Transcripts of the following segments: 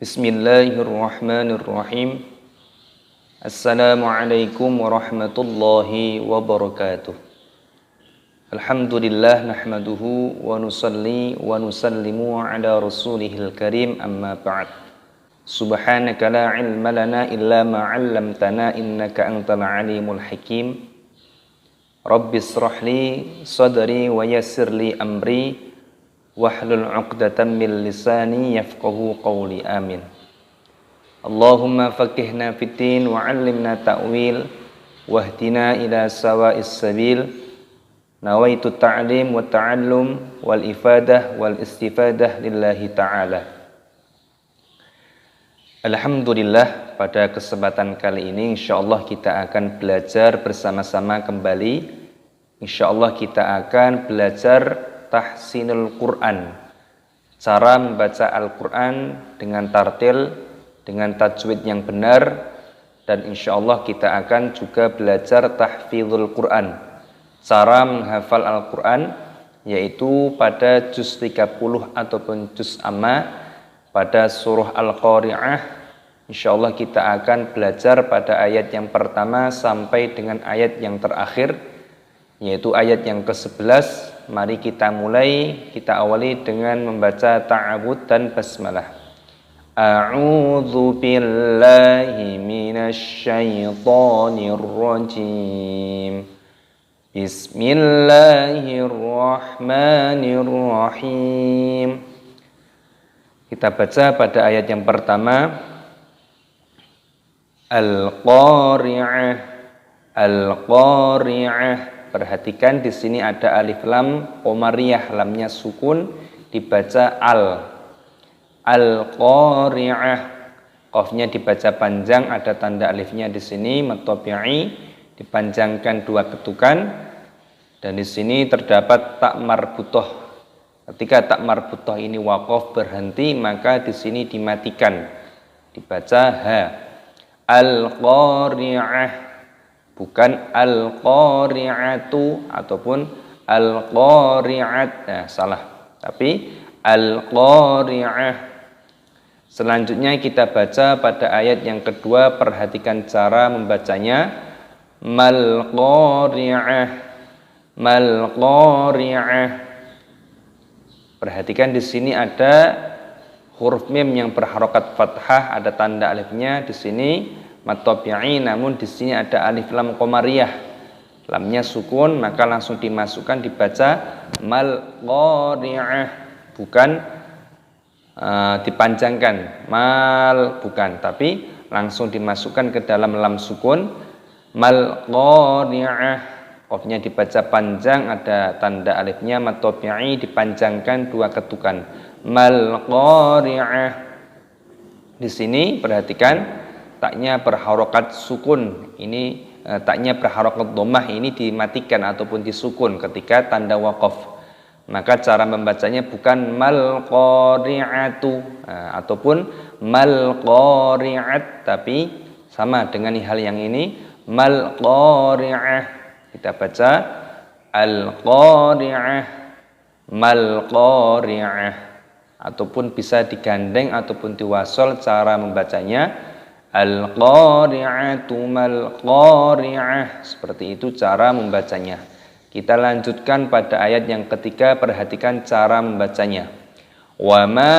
Bismillahirrahmanirrahim. Assalamualaikum warahmatullahi wabarakatuh. Alhamdulillah nahmaduhu wa nusalli wa nusallimu ala rasulihil karim amma ba'd. Subhanaka la ilma lana illa ma 'allamtana innaka antal alimul hakim. Rabbi israh li sadri wa yassir li amri wahlul 'uqdatam min lisani yafqahu qawli amin. Allahumma faqihna fid din wa 'allimna ta'wil wahdina ila sawa'is sabil. Nawaitu ta'lim wa ta'allum wal ifadah wal istifadah lillahi ta'ala. Alhamdulillah, pada kesempatan kali ini insyaallah kita akan belajar bersama-sama kembali. Insyaallah kita akan belajar tahsinul Quran, cara membaca Al-Quran dengan tartil, dengan tajwid yang benar, dan insyaallah kita akan juga belajar tahfizul Quran, cara menghafal Al-Quran, yaitu pada juz 30 ataupun juz amma pada surah Al-Qari'ah. Insyaallah kita akan belajar pada ayat yang pertama sampai dengan ayat yang terakhir, yaitu ayat yang ke-11. Mari kita mulai, kita awali dengan membaca ta'awudz dan basmalah. A'udzu billahi minasy syaithanir rajim. Bismillahirrahmanirrahim. Kita baca pada ayat yang pertama. Al-Qari'ah, Al-Qari'ah. Perhatikan di sini ada alif lam qamariyah, lamnya sukun, dibaca Al-Qari'ah. Qafnya dibaca panjang, ada tanda alifnya di sini matobi'i, dipanjangkan 2 ketukan, dan di sini terdapat tak marbutoh. Ketika tak marbutoh ini waqaf berhenti, maka di sini dimatikan, dibaca ha. Al-Qari'ah, bukan al-qari'atu ataupun al-qari'at. Nah, salah. Tapi al-qari'ah. Selanjutnya kita baca pada ayat yang kedua, perhatikan cara membacanya. Mal-qari'ah, mal-qari'ah. Perhatikan di sini ada huruf mim yang berharokat fathah, ada tanda alifnya di sini matobi'i, namun di sini ada alif lam qamariyah, lamnya sukun, maka langsung dimasukkan, dibaca mal qari'ah, bukan dipanjangkan mal, bukan, tapi langsung dimasukkan ke dalam lam sukun mal qari'ah. Qafnya dibaca panjang, ada tanda alifnya matobi'i, dipanjangkan 2 ketukan mal qari'ah. Di sini perhatikan taknya berharokat sukun, ini taknya berharokat dhammah, ini dimatikan ataupun disukun ketika tanda waqaf. Maka cara membacanya bukan mal qari'atu ataupun mal qari'at, tapi sama dengan hal yang ini mal qari'ah. Kita baca al qari'ah, mal qari'ah, ataupun bisa digandeng ataupun diwasol cara membacanya al-qari'atu mal-qari'ah. Seperti itu cara membacanya. Kita lanjutkan pada ayat yang ketiga, perhatikan cara membacanya. Wa ma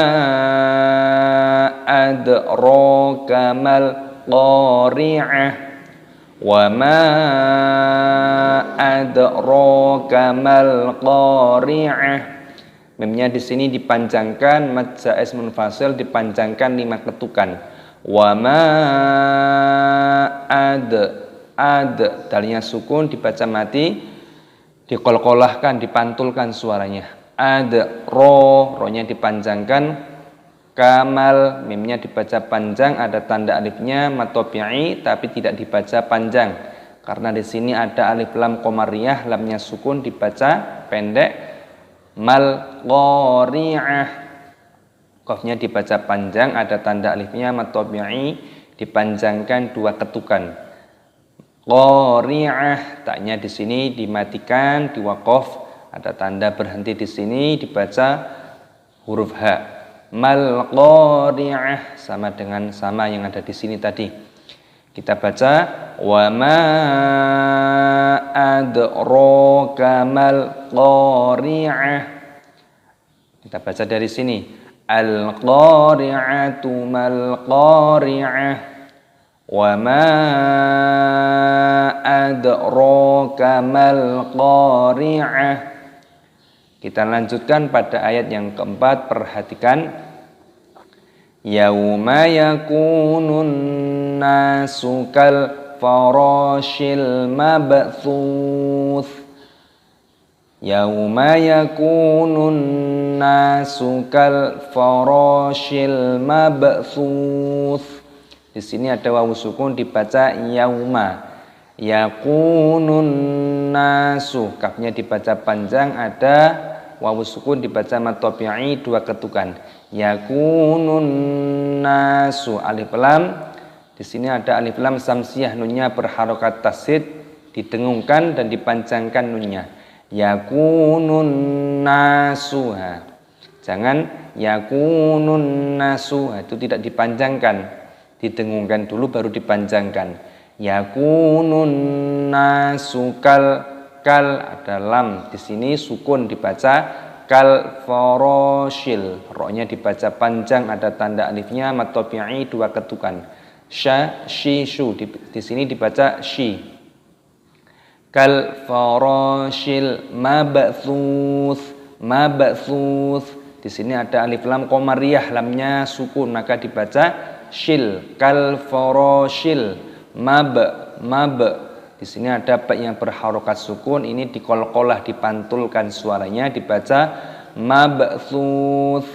adraka mal-qari'ah, wa ma adraka mal-qari'ah. Memnya di sini dipanjangkan, mad jaiz munfasil dipanjangkan 5 ketukan. Wa ma ad, dalnya sukun dibaca mati, dikolkolahkan, dipantulkan suaranya. Ro-nya dipanjangkan, kamal, mimnya dibaca panjang, ada tanda alifnya matobi'i, tapi tidak dibaca panjang karena di sini ada alif lam qamariyah, lamnya sukun, dibaca pendek. Mal qari'ah, qafnya dibaca panjang, ada tanda alifnya matobi'i, dipanjangkan 2 ketukan. Qari'ah, taknya di sini dimatikan, diwaqaf, ada tanda berhenti di sini, dibaca huruf ha. mal qari'ah, sama yang ada di sini tadi. Kita baca wa ma adraka mal qari'ah. Kita baca dari sini al qari'atu mal qari'ah wa ma adraka mal qari'ah. Kita lanjutkan pada ayat yang keempat. Perhatikan yauma yakunun nasu kal farashil mabthuth. Yauma yakunun nasu kal farashil mabthuth. Di sini ada wawu sukun dibaca yauma. Yakunun nasu, kafnya dibaca panjang, ada wawu sukun dibaca mad tabi'i 2 ketukan. Yakunun nasu, alif lam. Di sini ada alif lam samsiyah, nunnya berharokat tasydid, didengungkan dan dipanjangkan nunnya. Yakunun nasu. Jangan yakunun nasu, itu tidak dipanjangkan, didengungkan dulu baru dipanjangkan. Yakunun nasu kal ada lam di sini sukun dibaca kal farashil, ro-nya dibaca panjang, ada tanda alifnya, mad tabi'i 2 ketukan. Sha shi shu, di sini dibaca shi. Kal farashil mabthuth. Di sini ada alif lam qamariyah, lamnya sukun maka dibaca shil. Kal farashil mab. Di sini ada ba yang berharokat sukun, ini dikolkolah, dipantulkan suaranya, dibaca mabthuth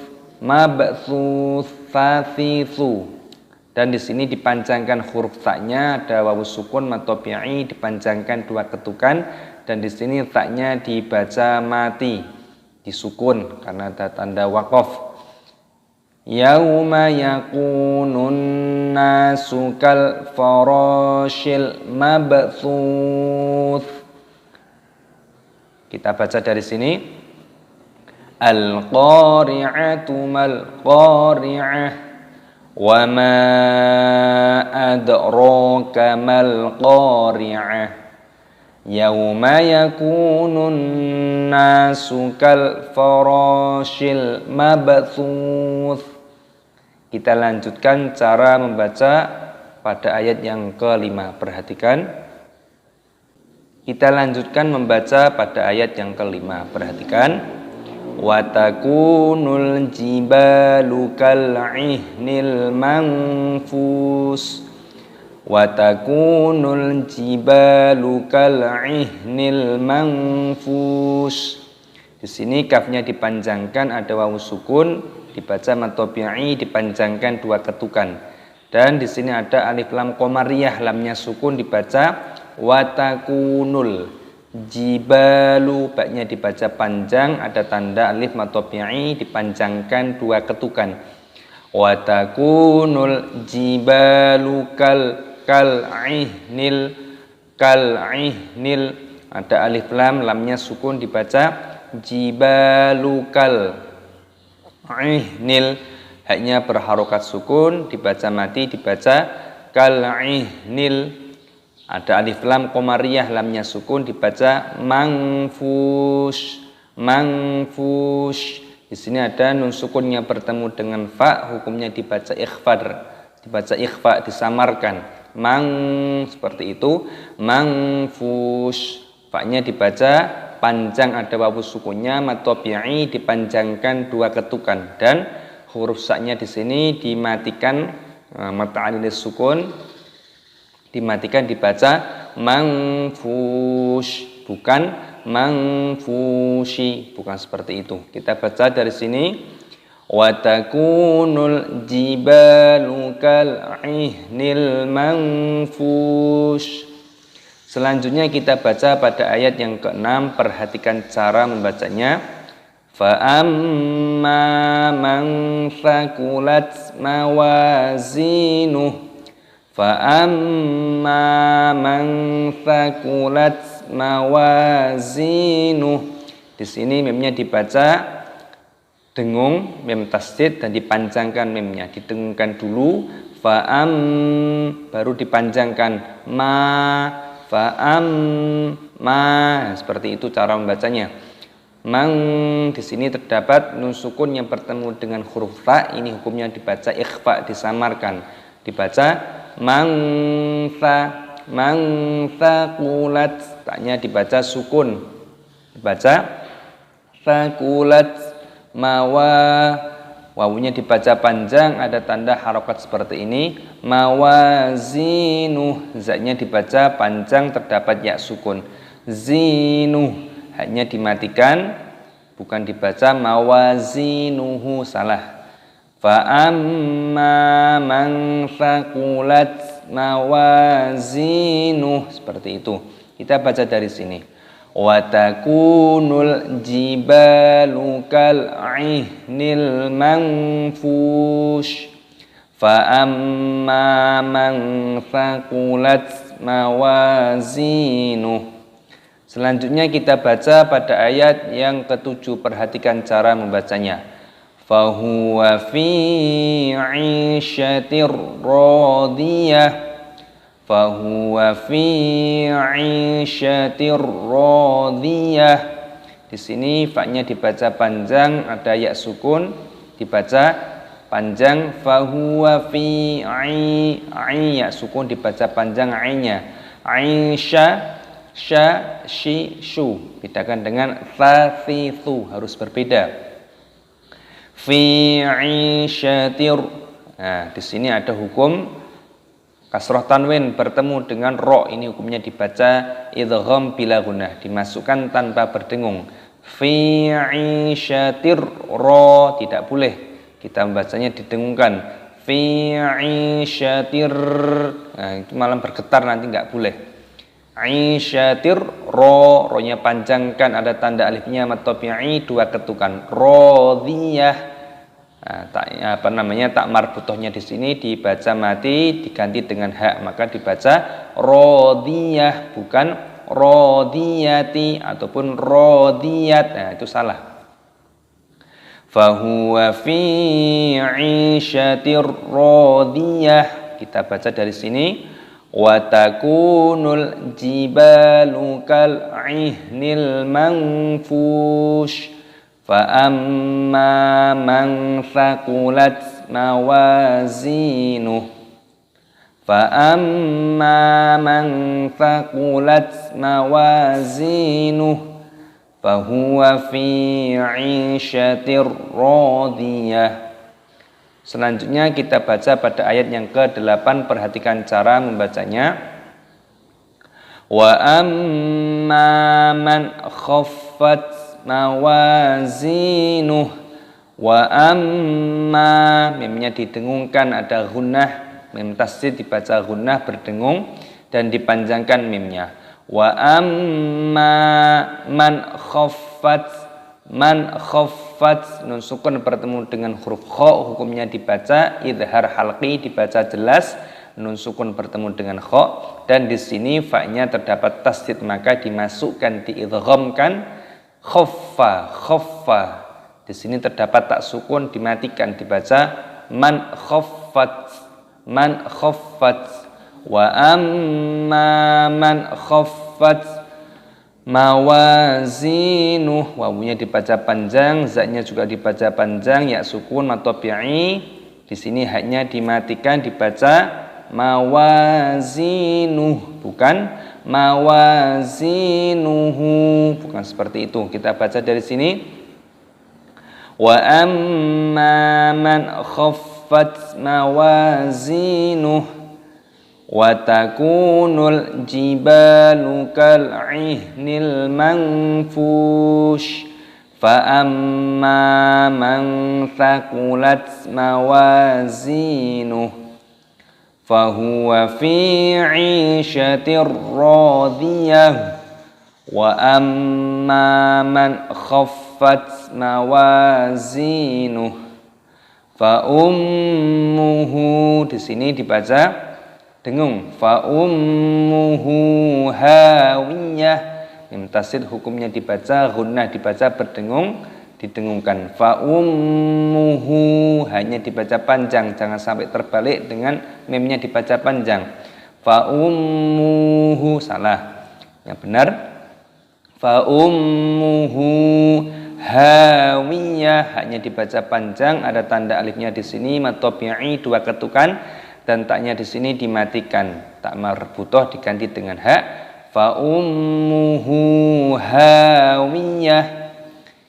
fathithu. Dan di sini dipanjangkan huruf ta-nya, ada wawu sukun mad tabi'i dipanjangkan 2 ketukan, dan di sini ta-nya dibaca mati, disukun karena ada tanda waqaf. Yauma yakunun nasu kal farashil mabthuth. Kita baca dari sini al qari'atu mal qari'ah wa ma adraka mal qari'ah yauma yakunun nasu kal farashil mabthuth. Kita lanjutkan cara membaca pada ayat yang kelima. Perhatikan. Kita lanjutkan membaca pada ayat yang kelima. Perhatikan. Wa takunul jibalu kal'ihnil manfus. Wa takunul jibalu kal'ihnil manfus. Di sini kafnya dipanjangkan, ada wawu sukun, dibaca mad tabi'i dipanjangkan 2 ketukan. Dan di sini ada alif lam qamariyah, lamnya sukun dibaca watakunul. Jibalu, ba-nya dibaca panjang, ada tanda alif mad tabi'i dipanjangkan 2 ketukan. Watakunul jibalu kal'ihnil, ada alif lam, lamnya sukun dibaca jibalukal. Ihnil, haknya berharokat sukun, dibaca mati, dibaca kal'ihnil. Ada alif lam qamariyah, lamnya sukun, dibaca mangfush. Di sini ada nun sukunnya bertemu dengan fa, hukumnya dibaca ikhfa, disamarkan. Seperti itu. Mangfush, fa-nya dibaca panjang, ada wawu sukunnya, mad tabi'i dipanjangkan 2 ketukan, dan huruf sa-nya di sini dimatikan, mad ta'alilis sukun dimatikan, dibaca mangfush, bukan mangfushi, bukan seperti itu. Kita baca dari sini wa takunul jibalu kal'ihnil manfush. Selanjutnya kita baca pada ayat yang ke-6. Perhatikan cara membacanya. Fa amma man thaqulat mawazinuh. Fa amma man thaqulat mawazinuh. Di sini mimnya dibaca dengung mim tasdid dan dipanjangkan mimnya, didengungkan dulu, fa'am baru dipanjangkan fa'am seperti itu cara membacanya. Mang di sini terdapat nun sukun yang bertemu dengan huruf fa, ini hukumnya dibaca ikhfa, disamarkan, dibaca mangfaqulat, taknya dibaca sukun, dibaca faqulat, wawunya dibaca panjang, ada tanda harokat seperti ini, mawazinuh, zaknya dibaca panjang, terdapat ya sukun, zinuh, haknya dimatikan, bukan dibaca mawazinuhu, salah. Fa'amma man faqulat mawazinuh, seperti itu. Kita baca dari sini. Wa takunul jibalu kal'ihnil manfush. Fa'amma man faqulat mawazinuh. Selanjutnya kita baca pada ayat yang ke-7. Perhatikan cara membacanya. Fahuwa fi 'ishatir radiyah. Fahuwa fi 'ishatir radiyah. Di sini fa-nya dibaca panjang, ada ya sukun, dibaca panjang. Fahuwa fi ya sukun, dibaca panjang nya. 'Isha sya, shi, shu. Bedakan dengan fa, fi, thu. Harus berbeda. Fi, isyatir. Nah, di sini ada hukum kasroh tanwin bertemu dengan ro. Ini hukumnya dibaca idgham bila gunnah, dimasukkan tanpa berdengung. Fi, isyatir, ro. Tidak boleh. Kita membacanya didengungkan. Fi, isyatir. Nah, itu malam bergetar, nanti nggak boleh. Aisyatir, ro-nya panjangkan, ada tanda alifnya mat tabi'i, 2 ketukan. Radiyah. Nah, tak marbutohnya di sini dibaca mati, diganti dengan hak, maka dibaca radiyah, bukan radiyati ataupun radiyat. Nah, itu salah. Fahuwa fi 'isyatir radiyah. Kita baca dari sini. Wa takunul jibalu kal'ihnil manfush. Fa amma man thaqulat mawazinuh. Fa amma man thaqulat mawazinuh. Fahuwa fi 'ishatir radiyah. Selanjutnya kita baca pada ayat yang ke-8. Perhatikan cara membacanya. Wa amma man khaffat mawazinuh. Wa amma, mimnya didengungkan, ada gunnah, mim tasdid dibaca gunnah berdengung dan dipanjangkan mimnya. Wa amma man khaffat, man khaffat, nun sukun bertemu dengan huruf kha, hukumnya dibaca idhar halqi, dibaca jelas, nun sukun bertemu dengan kha, dan di sini fa-nya terdapat tasdid, maka dimasukkan, diidghamkan. Khaffa, di sini terdapat tak sukun, dimatikan, dibaca man khaffat. Wa amma man khaffat mawazinuh, wawunya dibaca panjang, zaknya juga dibaca panjang, ya sukun mat tabi'i. Di sini haknya dimatikan, dibaca mawazinuh, bukan mawazinuhu, bukan seperti itu. Kita baca dari sini. Wa amma man khaffat mawazinuh. Wa takunul jibalu kal'ihnil manfush. Fa amma man thaqulat mawazinuh. Fahuwa fi 'ishatir radiyah. Wa amma man khaffat mawazinuh. Fa ummuhu, di sini dibaca dengung. Fa ummuhu hawiyah. Mim tasdid hukumnya dibaca gunnah, dibaca berdengung, didengungkan. Fa ummuhu hanya dibaca panjang, jangan sampai terbalik dengan memnya dibaca panjang. Fa ummuhu salah. Yang benar fa ummuhu hawiyah hanya dibaca panjang, ada tanda alifnya di sini, matobi'i dua ketukan dan taknya di sini dimatikan. Tak marbutoh diganti dengan ha. Fa ummuhu hawiyah.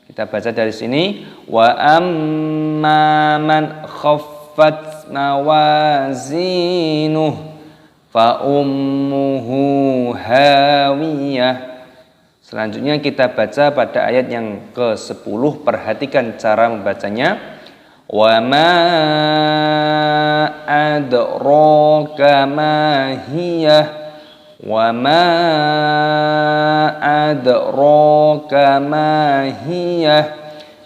Kita baca dari sini wa amma man khaffat mawazinuh fa ummuhu hawiyah. Selanjutnya kita baca pada ayat yang ke-10. Perhatikan cara membacanya. Wa ma adraka ma hiya. Wa ma adraka ma hiya.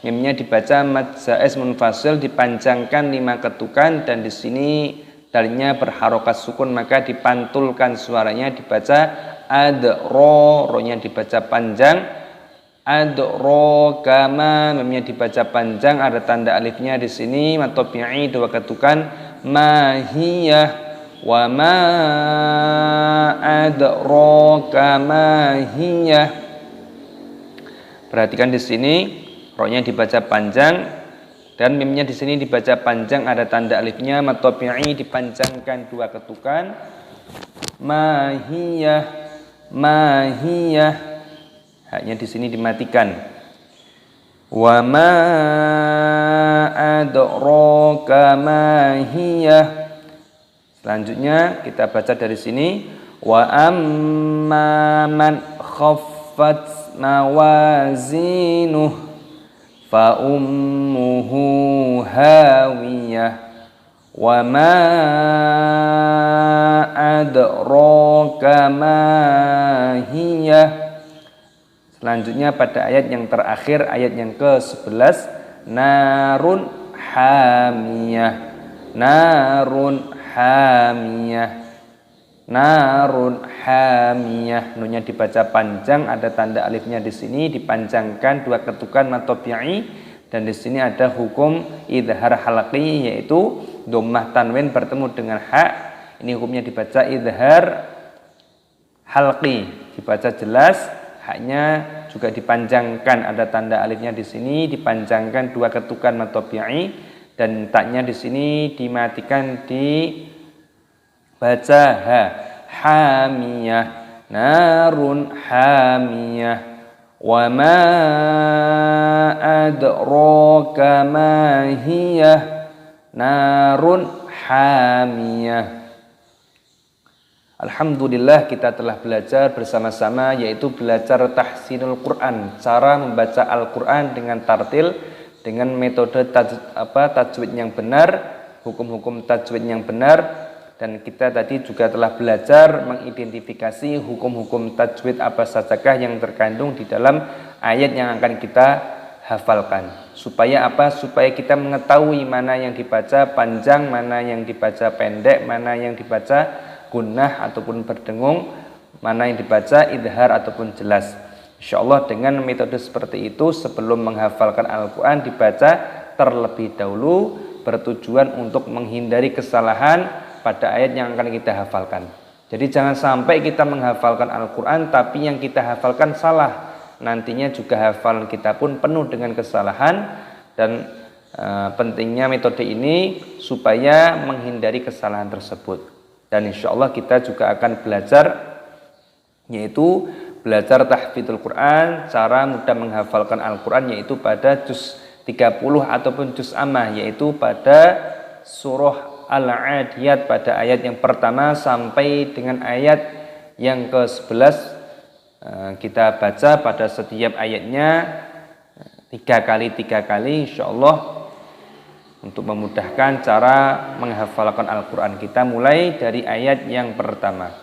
Mimnya dibaca mad jaiz munfasil, dipanjangkan 5 ketukan dan di sini dalnya berharokat sukun, maka dipantulkan suaranya, dibaca adro, ronya dibaca panjang, adro kama, memnya dibaca panjang, ada tanda alifnya di sini, matobi'i 2 ketukan, mahiyah, wa ma adro kama hiyah. Perhatikan di sini, ronya dibaca panjang dan mimnya di sini dibaca panjang, ada tanda alifnya, matobi'i dipanjangkan 2 ketukan, mahiyah, mahiyah, haknya di sini dimatikan. Wa ma adraka ma hiyah. Selanjutnya kita baca dari sini wa amma man khaffat mawazinuh fa ummuhu hawiyah wa ma adraka ma hiyah. Selanjutnya pada ayat yang terakhir, ayat yang ke-11, narun hamiyah, narun hamiyah, narun hamiyah. Nunnya dibaca panjang, ada tanda alifnya di sini, dipanjangkan 2 ketukan matobi'i dan di sini ada hukum idhar halqi, yaitu dhammah tanwin bertemu dengan ha. Ini hukumnya dibaca idhar halqi, dibaca jelas, haknya juga dipanjangkan, ada tanda alifnya di sini, dipanjangkan 2 ketukan matobi'i dan taknya di sini dimatikan, dibaca ha. Hamiyah, narun hamiyah, wa ma adraka ma hiyah, narun hamiyah. Alhamdulillah kita telah belajar bersama-sama, yaitu belajar tahsinul Quran, cara membaca Al-Quran dengan tartil, dengan metode tajwid yang benar, hukum-hukum tajwid yang benar. Dan kita tadi juga telah belajar mengidentifikasi hukum-hukum tajwid apa sajakah yang terkandung di dalam ayat yang akan kita hafalkan. Supaya apa? Supaya kita mengetahui mana yang dibaca panjang, mana yang dibaca pendek, mana yang dibaca gunnah ataupun berdengung, mana yang dibaca idhar ataupun jelas. Insyaallah dengan metode seperti itu, sebelum menghafalkan Al-Quran dibaca terlebih dahulu, bertujuan untuk menghindari kesalahan pada ayat yang akan kita hafalkan. Jadi jangan sampai kita menghafalkan Al-Quran tapi yang kita hafalkan salah, nantinya juga hafalan kita pun penuh dengan kesalahan. Dan pentingnya metode ini supaya menghindari kesalahan tersebut. Dan insya Allah kita juga akan belajar, yaitu belajar tahfidzul Quran, cara mudah menghafalkan Al-Quran, yaitu pada juz 30 ataupun juz ammah, yaitu pada surah Al-Adiyat pada ayat yang pertama sampai dengan ayat yang ke-11. Kita baca pada setiap ayatnya 3 kali insya Allah, untuk memudahkan cara menghafalkan Al-Quran kita, mulai dari ayat yang pertama.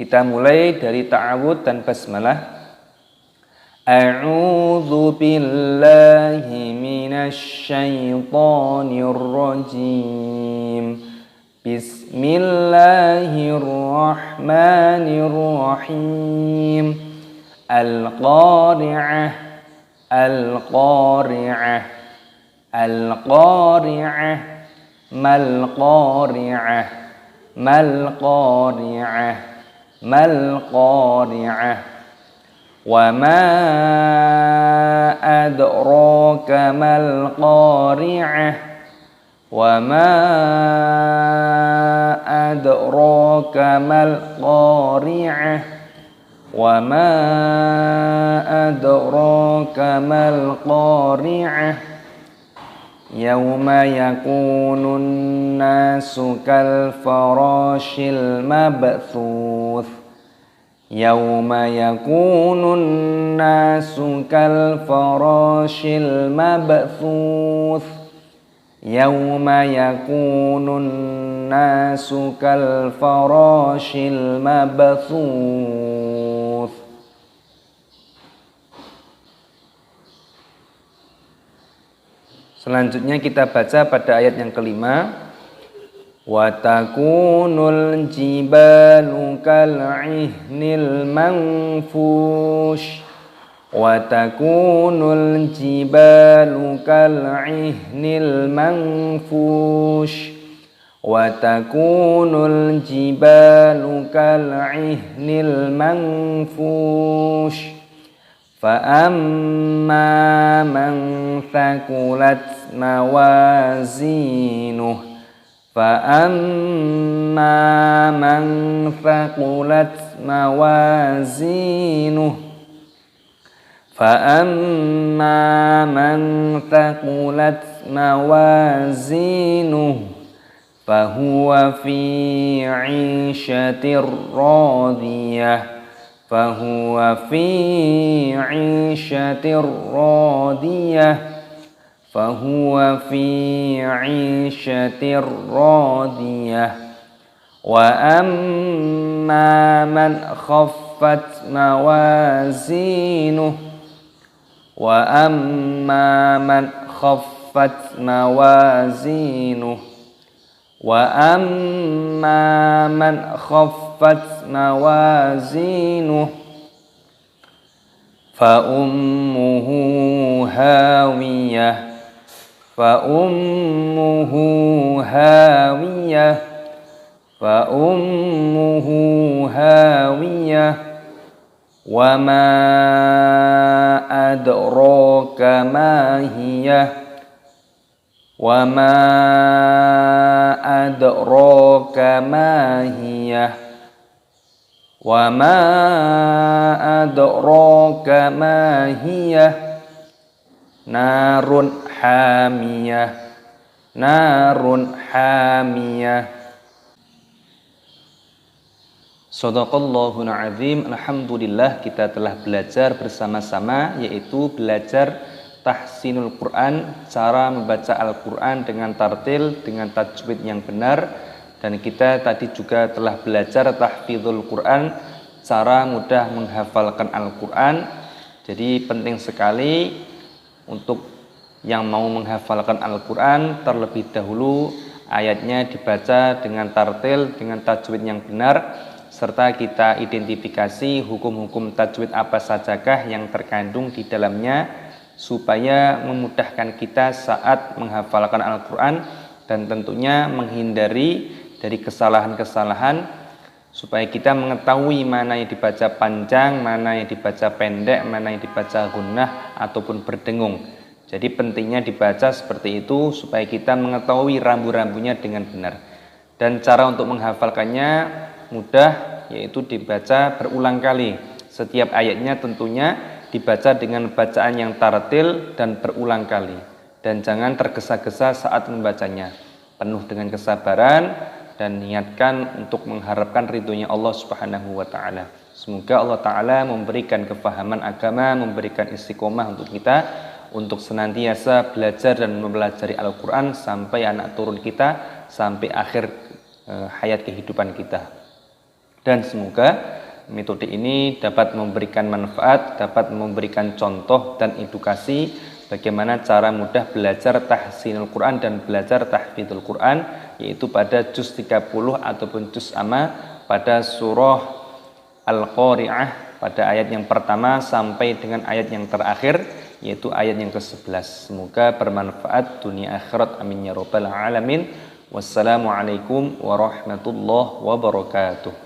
Kita mulai dari ta'awud dan basmalah. A'udzu billahi minasy syaithanir rajim. Bismillahirrahmanirrahim. Al-Qari'ah, Al-Qari'ah, Al-Qari'ah, Mal-Qari'ah, Mal-Qari'ah, Mal-Qari'ah. Wa ma adraka mal-Qari'ah, wa ma adraka mal-Qari'ah, wa ma adraka mal-Qari'ah. Yauma yakunun nasu kal farashil mabthuth. Yauma yakunun nasu kal farashil mabthuth. Yauma yakunun nasu kal farashil mabthuth. Selanjutnya kita baca pada ayat yang kelima. Wa takunul jibalu kal'ihnil manfush. Wa takunul jibalu kal'ihnil manfush. Wa takunul jibalu kal'ihnil manfush. فأما من ثقلت موازينه فأما من ثقلت موازينه فأما من ثقلت موازينه فهو في عيشة راضية فهو في عيشة راضية فهو في عيشة راضية وأما من خفت موازينه وأما من خفت موازينه وأما من خفت موازينه فأمه هاوية فأمه هاوية فأمه هاوية وما أدراك ما هي وما أدراك ما هي وما أدراك ما هي نار حامية نار حامية. Shadaqallahul azim. Alhamdulillah, kita telah belajar bersama-sama, yaitu belajar tahsinul Quran, cara membaca Al-Quran dengan tartil, dengan tajwid yang benar. Dan kita tadi juga telah belajar tahfidzul Quran, cara mudah menghafalkan Al-Quran. Jadi penting sekali untuk yang mau menghafalkan Al-Quran, terlebih dahulu ayatnya dibaca dengan tartil, dengan tajwid yang benar, serta kita identifikasi hukum-hukum tajwid apa sajakah yang terkandung di dalamnya, supaya memudahkan kita saat menghafalkan Al-Quran, dan tentunya menghindari dari kesalahan-kesalahan, supaya kita mengetahui mana yang dibaca panjang, mana yang dibaca pendek, mana yang dibaca gunnah ataupun berdengung. Jadi pentingnya dibaca seperti itu supaya kita mengetahui rambu-rambunya dengan benar. Dan cara untuk menghafalkannya mudah, yaitu dibaca berulang kali. Setiap ayatnya tentunya dibaca dengan bacaan yang tartil dan berulang kali. Dan jangan tergesa-gesa saat membacanya. Penuh dengan kesabaran dan niatkan untuk mengharapkan ridhonya Allah Subhanahu wa taala. Semoga Allah taala memberikan kefahaman agama, memberikan istiqomah untuk kita untuk senantiasa belajar dan mempelajari Al-Qur'an sampai anak turun kita, sampai akhir hayat kehidupan kita. Dan semoga metode ini dapat memberikan manfaat, dapat memberikan contoh dan edukasi bagaimana cara mudah belajar tahsinul Quran dan belajar tahfidzul Quran, yaitu pada juz 30 ataupun juz amma pada surah Al-Qari'ah pada ayat yang pertama sampai dengan ayat yang terakhir, yaitu ayat yang ke-11. Semoga bermanfaat dunia akhirat, amin ya rabbal alamin. Wassalamualaikum warahmatullahi wabarakatuh.